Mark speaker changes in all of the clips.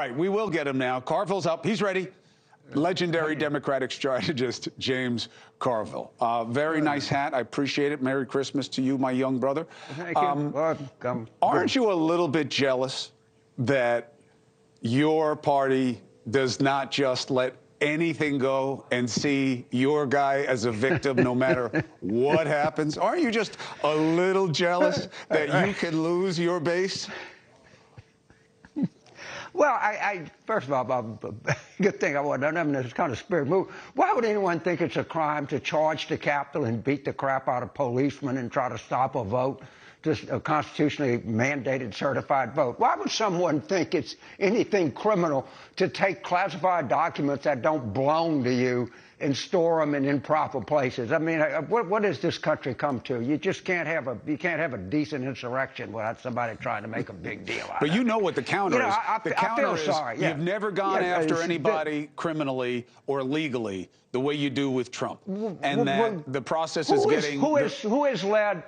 Speaker 1: right, we will get him now. Carville's up. He's ready. Legendary Democratic strategist James Carville. Very nice hat. I appreciate it. Merry Christmas to you, my young brother.
Speaker 2: Thank you.
Speaker 1: Aren't you a little bit jealous that your party does not just let anything go and see your guy as a victim no matter what happens? Aren't you just a little jealous that you can lose your base?
Speaker 2: Well, first of all, good thing I wasn't in this kind of spirit move. Why would anyone think it's a crime to charge the Capitol and beat the crap out of policemen and try to stop a vote, just a constitutionally mandated certified vote? Why would someone think it's anything criminal to take classified documents that don't belong to you and store them in improper places? I mean, what does this country come to? You just can't have a decent insurrection without somebody trying to make a big deal out of it.
Speaker 1: But you know what the counter is. The counter
Speaker 2: I feel sorry. Yeah.
Speaker 1: You've never gone after anybody criminally or legally the way you do with Trump, and that the process is getting.
Speaker 2: Who has led?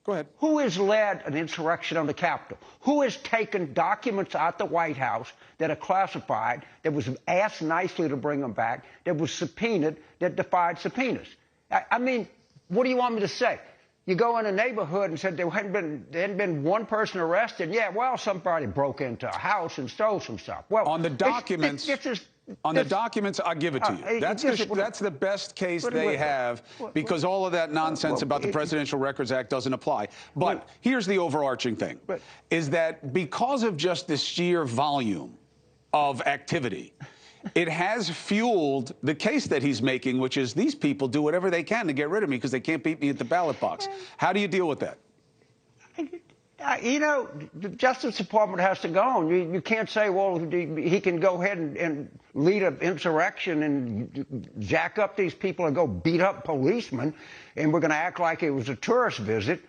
Speaker 1: Go ahead.
Speaker 2: Who has led an insurrection on the Capitol? Who has taken documents out the White House that are classified, that was asked nicely to bring them back, that was subpoenaed, that defied subpoenas? I mean, what do you want me to say? You go in a neighborhood and said there hadn't been one person arrested. Yeah, well, somebody broke into a house and stole some stuff. Well,
Speaker 1: on the documents. On the documents, I'll give it to you. That's the best case they have, because all of that nonsense about the Presidential Records Act doesn't apply. But here's the overarching thing, is that because of just the sheer volume of activity, it has fueled the case that he's making, which is these people do whatever they can to get rid of me because they can't beat me at the ballot box. How do you deal with that?
Speaker 2: You know, the Justice Department has to go on. You can't say, well, he can go ahead and lead an insurrection and jack up these people and go beat up policemen, and we're going to act like it was a tourist visit.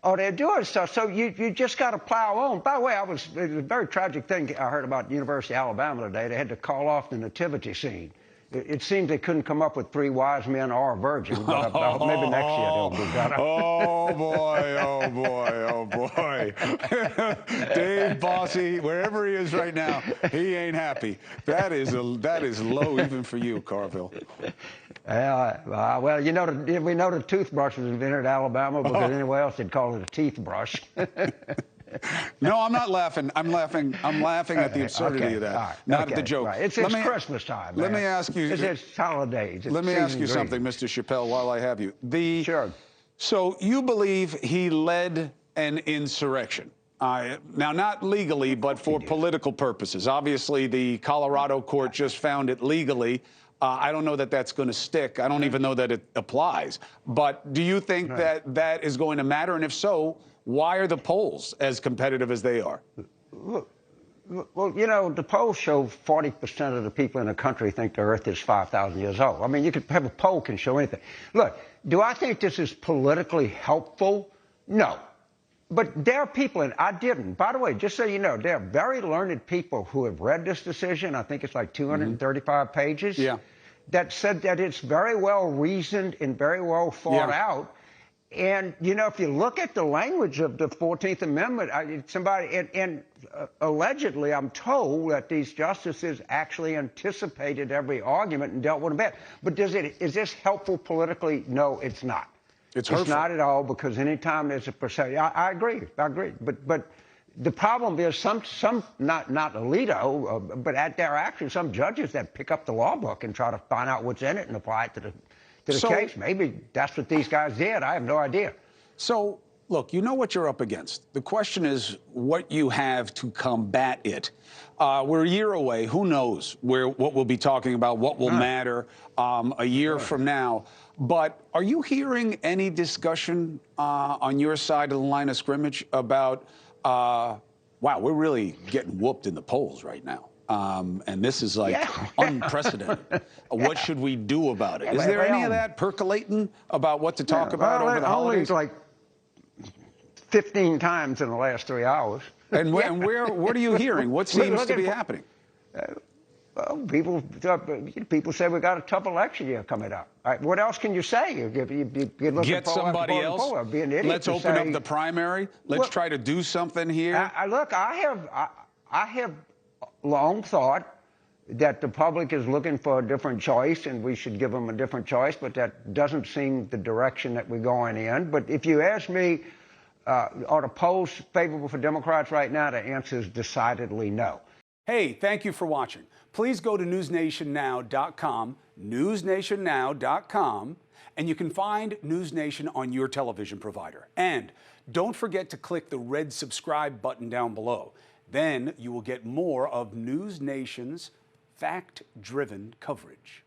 Speaker 2: Oh, they're doing stuff. So you just got to plow on. By the way, it was a very tragic thing I heard about University of Alabama today. They had to call off the nativity scene. It seems they couldn't come up with 3 wise men or a virgin, but maybe next year they'll do better.
Speaker 1: Oh, boy, oh, boy, oh, boy. Dave Bossy, wherever he is right now, he ain't happy. That is low even for you, Carville.
Speaker 2: Well, you know, we know the toothbrush was invented in Alabama because anywhere else they'd call it a teeth brush.
Speaker 1: No, I'm not laughing. I'm laughing at the absurdity of that, not at the joke.
Speaker 2: Right. It's Christmas time, man.
Speaker 1: Let me ask you.
Speaker 2: It's holidays.
Speaker 1: Let me ask you something, Mr. Chappelle, while I have you.
Speaker 2: Sure.
Speaker 1: So you believe he led an insurrection? Now, not legally, but for political purposes. Obviously, the Colorado court just found it legally. I don't know that that's going to stick. I don't even know that it applies. But do you think that is going to matter? And if so, why are the polls as competitive as they are?
Speaker 2: Well, you know, the polls show 40% of the people in the country think the Earth is 5,000 years old. I mean, you could have a poll can show anything. Look, do I think this is politically helpful? No. But there are people, and I didn't. By the way, just so you know, there are very learned people who have read this decision. I think it's like 235 pages. Yeah. That said that it's very well reasoned and very well thought out. And, you know, if you look at the language of the 14th Amendment, allegedly, I'm told that these justices actually anticipated every argument and dealt with them better. But is this helpful politically? No, it's not.
Speaker 1: It's
Speaker 2: not at all, because anytime there's a perception, I agree. But the problem is some not Alito, but at their action, some judges that pick up the law book and try to find out what's in it and apply it to the case. Maybe that's what these guys did. I have no idea.
Speaker 1: So, look, you know what you're up against. The question is what you have to combat it. We're a year away. Who knows what we'll be talking about, what will matter a year from now. But are you hearing any discussion on your side of the line of scrimmage about, wow, we're really getting whooped in the polls right now? And this is like unprecedented. What should we do about it? Is there any of that percolating about what to talk about over the holidays?
Speaker 2: Only like 15 times in the last 3 hours.
Speaker 1: And what are you hearing? What seems to be happening?
Speaker 2: Well, people say we got a tough election year coming up. All right, what else can you say? You
Speaker 1: get somebody else.
Speaker 2: Be an idiot.
Speaker 1: Let's open up the primary. Let's try to do something here.
Speaker 2: Look, I have long thought that the public is looking for a different choice and we should give them a different choice, but that doesn't seem the direction that we're going in. But if you ask me, are the polls favorable for Democrats right now, the answer is decidedly no.
Speaker 1: Hey, thank you for watching. Please go to newsnationnow.com, newsnationnow.com, and you can find News Nation on your television provider. And don't forget to click the red subscribe button down below. Then you will get more of News Nation's fact-driven coverage.